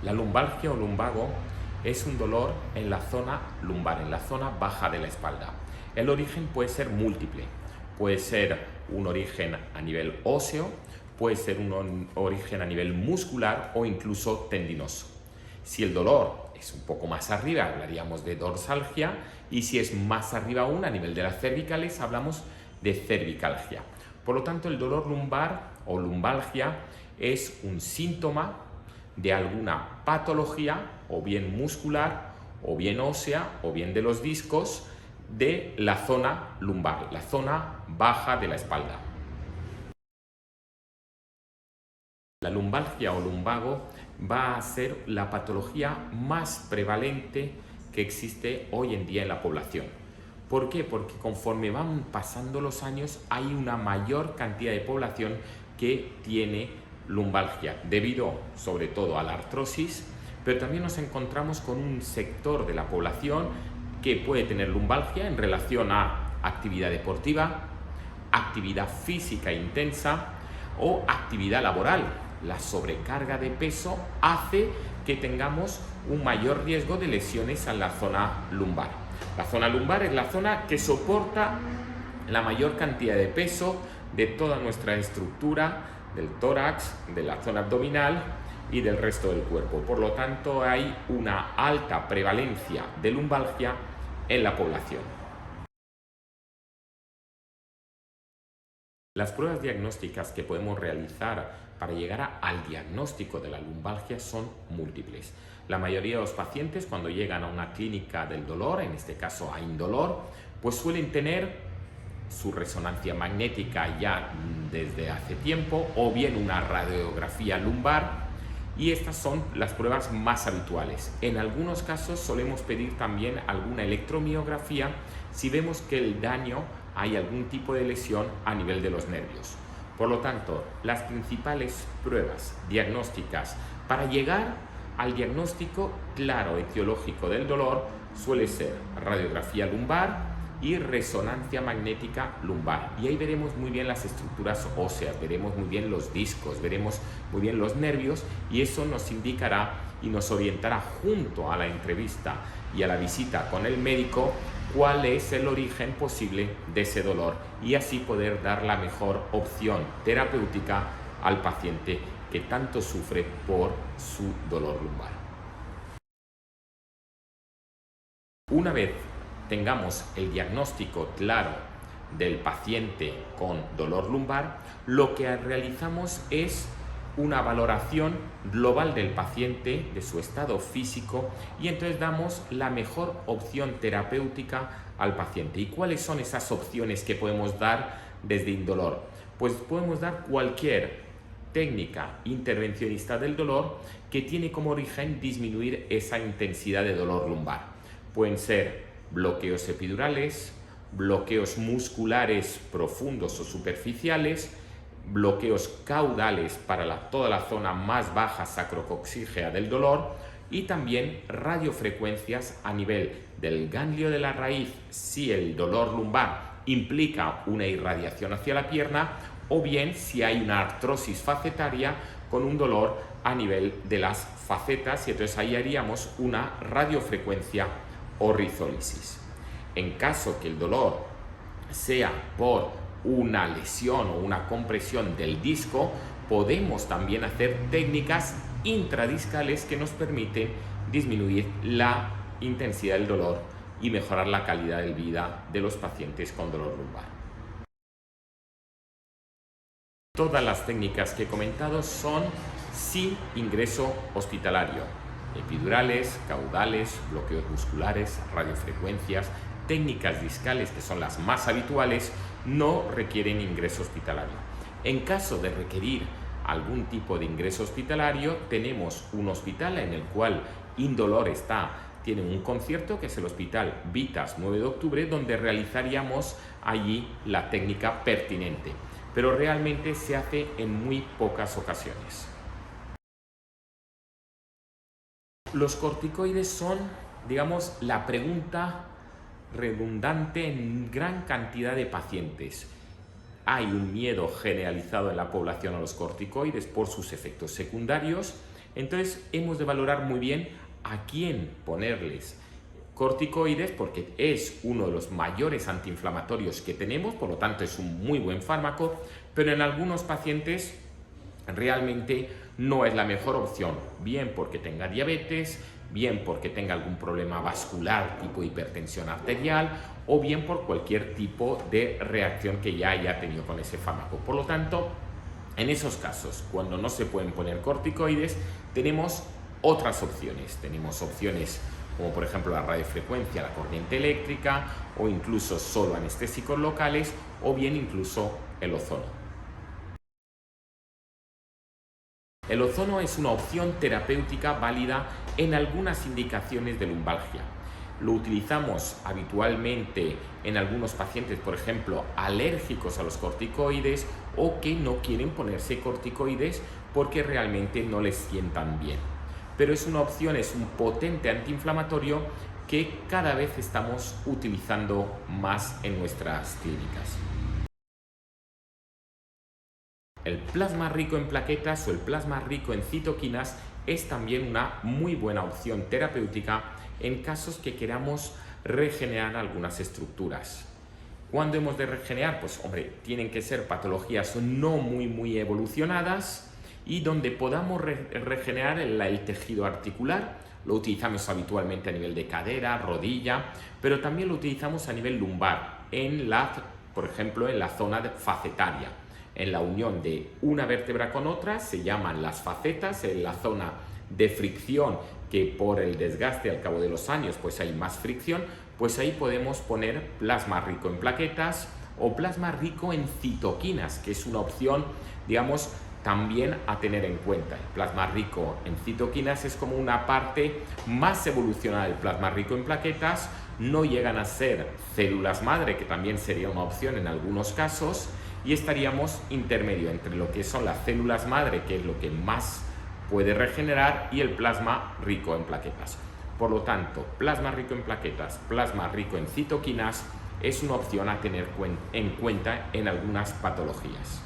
La lumbalgia o lumbago es un dolor en la zona lumbar, en la zona baja de la espalda. El origen puede ser múltiple, puede ser un origen a nivel óseo, puede ser un origen a nivel muscular o incluso tendinoso. Si el dolor es un poco más arriba, hablaríamos de dorsalgia, y si es más arriba aún, a nivel de las cervicales, hablamos de cervicalgia. Por lo tanto, el dolor lumbar o lumbalgia es un síntoma de alguna patología, o bien muscular, o bien ósea, o bien de los discos, de la zona lumbar, la zona baja de la espalda. La lumbalgia o lumbago va a ser la patología más prevalente que existe hoy en día en la población. ¿Por qué? Porque conforme van pasando los años hay una mayor cantidad de población que tiene lumbalgia, debido sobre todo a la artrosis, pero también nos encontramos con un sector de la población que puede tener lumbalgia en relación a actividad deportiva, actividad física intensa o actividad laboral. La sobrecarga de peso hace que tengamos un mayor riesgo de lesiones en la zona lumbar. La zona lumbar es la zona que soporta la mayor cantidad de peso de toda nuestra estructura, del tórax, de la zona abdominal y del resto del cuerpo. Por lo tanto, hay una alta prevalencia de lumbalgia en la población. Las pruebas diagnósticas que podemos realizar para llegar al diagnóstico de la lumbalgia son múltiples. La mayoría de los pacientes, cuando llegan a una clínica del dolor, en este caso a Indolor, pues suelen tener su resonancia magnética ya desde hace tiempo, o bien una radiografía lumbar, y estas son las pruebas más habituales. En algunos casos solemos pedir también alguna electromiografía si vemos que el daño, hay algún tipo de lesión a nivel de los nervios. Por lo tanto, las principales pruebas diagnósticas para llegar al diagnóstico claro etiológico del dolor suele ser radiografía lumbar y resonancia magnética lumbar. Y ahí veremos muy bien las estructuras óseas, veremos muy bien los discos, veremos muy bien los nervios, y eso nos indicará y nos orientará junto a la entrevista y a la visita con el médico cuál es el origen posible de ese dolor, y así poder dar la mejor opción terapéutica al paciente que tanto sufre por su dolor lumbar. Una vez tengamos el diagnóstico claro del paciente con dolor lumbar, lo que realizamos es una valoración global del paciente, de su estado físico, y entonces damos la mejor opción terapéutica al paciente. ¿Y cuáles son esas opciones que podemos dar desde Indolor? Pues podemos dar cualquier técnica intervencionista del dolor que tiene como origen disminuir esa intensidad de dolor lumbar. Pueden ser bloqueos epidurales, bloqueos musculares profundos o superficiales, bloqueos caudales para toda la zona más baja sacrocoxígea del dolor, y también radiofrecuencias a nivel del ganglio de la raíz si el dolor lumbar implica una irradiación hacia la pierna, o bien si hay una artrosis facetaria con un dolor a nivel de las facetas, y entonces ahí haríamos una radiofrecuencia o rizolisis. En caso que el dolor sea por una lesión o una compresión del disco, podemos también hacer técnicas intradiscales que nos permiten disminuir la intensidad del dolor y mejorar la calidad de vida de los pacientes con dolor lumbar. Todas las técnicas que he comentado son sin ingreso hospitalario: epidurales, caudales, bloqueos musculares, radiofrecuencias. Técnicas discales, que son las más habituales, no requieren ingreso hospitalario. En caso de requerir algún tipo de ingreso hospitalario, tenemos un hospital en el cual Indolor tiene un concierto, que es el Hospital Vitas 9 de octubre, donde realizaríamos allí la técnica pertinente, pero realmente se hace en muy pocas ocasiones. Los corticoides son, digamos, la pregunta redundante en gran cantidad de pacientes. Hay un miedo generalizado en la población a los corticoides por sus efectos secundarios, Entonces hemos de valorar muy bien a quién ponerles corticoides, porque es uno de los mayores antiinflamatorios que tenemos, por lo tanto es un muy buen fármaco, pero en algunos pacientes realmente no es la mejor opción, bien porque tenga diabetes, bien porque tenga algún problema vascular tipo hipertensión arterial o bien por cualquier tipo de reacción que ya haya tenido con ese fármaco. Por lo tanto, en esos casos, cuando no se pueden poner corticoides, tenemos otras opciones. Tenemos opciones como por ejemplo la radiofrecuencia, la corriente eléctrica o incluso solo anestésicos locales o bien incluso el ozono. El ozono es una opción terapéutica válida en algunas indicaciones de lumbalgia. Lo utilizamos habitualmente en algunos pacientes, por ejemplo, alérgicos a los corticoides o que no quieren ponerse corticoides porque realmente no les sientan bien. Pero es una opción, es un potente antiinflamatorio que cada vez estamos utilizando más en nuestras clínicas. El plasma rico en plaquetas o el plasma rico en citoquinas es también una muy buena opción terapéutica en casos que queramos regenerar algunas estructuras. ¿Cuándo hemos de regenerar? Pues hombre, tienen que ser patologías no muy evolucionadas y donde podamos regenerar el tejido articular. Lo utilizamos habitualmente a nivel de cadera, rodilla, pero también lo utilizamos a nivel lumbar, por ejemplo, en la zona facetaria. En la unión de una vértebra con otra se llaman las facetas, en la zona de fricción, que por el desgaste al cabo de los años pues hay más fricción, pues ahí podemos poner plasma rico en plaquetas o plasma rico en citoquinas, que es una opción, digamos, también a tener en cuenta. El plasma rico en citoquinas es como una parte más evolucionada del plasma rico en plaquetas, no llegan a ser células madre, que también sería una opción en algunos casos, y estaríamos intermedio entre lo que son las células madre, que es lo que más puede regenerar, y el plasma rico en plaquetas. Por lo tanto, plasma rico en plaquetas, plasma rico en citoquinas es una opción a tener en cuenta en algunas patologías.